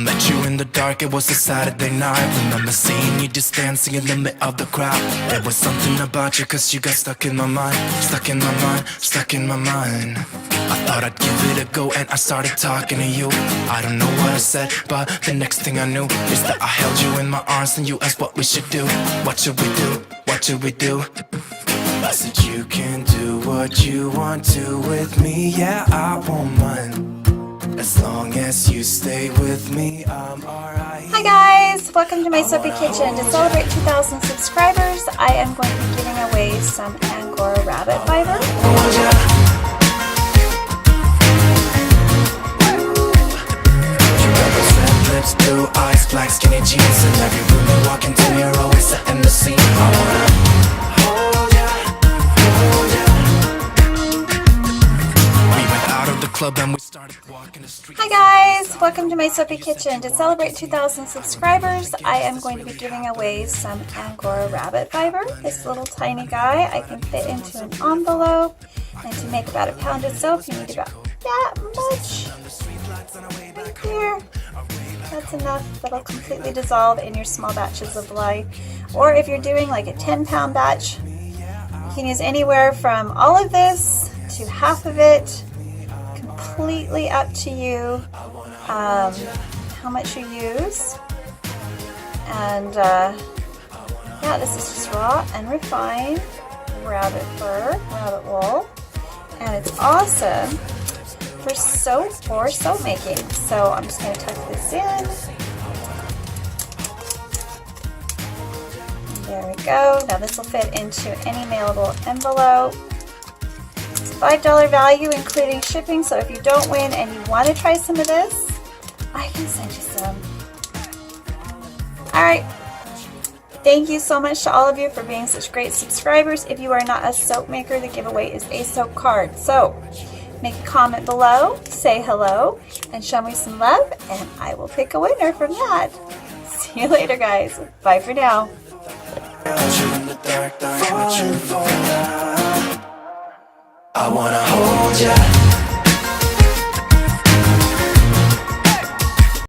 met you in the dark, it was a Saturday night. Remember seeing you just dancing in the middle of the crowd. There was something about you, cause you got stuck in my mind. Stuck in my mind, stuck in my mind. I thought I'd give it a go and I started talking to you. I don't know what I said, but the next thing I knew is that I held you in my arms and you asked what we should do. What should we do? What should we do? I said you can do what you want to with me. Yeah, I won't mind. As long as you stay with me, I'm alright. Hi guys, welcome to my soapy kitchen. To celebrate 2,000 subscribers, I am going to be giving away some angora rabbit fiber. Lips, blue eyes, black skinny jeans. In every room you walk into, you're always setting the scene. I wanna hold ya, hold ya. We went out of the club and we started walking the street. Hi guys, welcome to my soapy kitchen. To celebrate 2,000 subscribers, I am going to be giving away some angora rabbit fiber. This little tiny guy I can fit into an envelope, and to make about a pound of soap you need about that much right here. That's enough. That'll completely dissolve in your small batches of lye. Or if you're doing like a 10-pound batch, you can use anywhere from all of this to half of it. Completely up to you how much you use. And yeah, this is just raw and refined rabbit fur, rabbit wool. And it's awesome for soap or soap making. So I'm just going to tuck this in. There we go. Now this will fit into any mailable envelope. It's a $5 value including shipping, so if you don't win and you want to try some of this, I can send you some. Alright. Thank you so much to all of you for being such great subscribers. If you are not a soap maker, the giveaway is a soap card. So make a comment below, say hello, and show me some love, and I will pick a winner from that. See you later, guys. Bye for now. I wanna hold ya.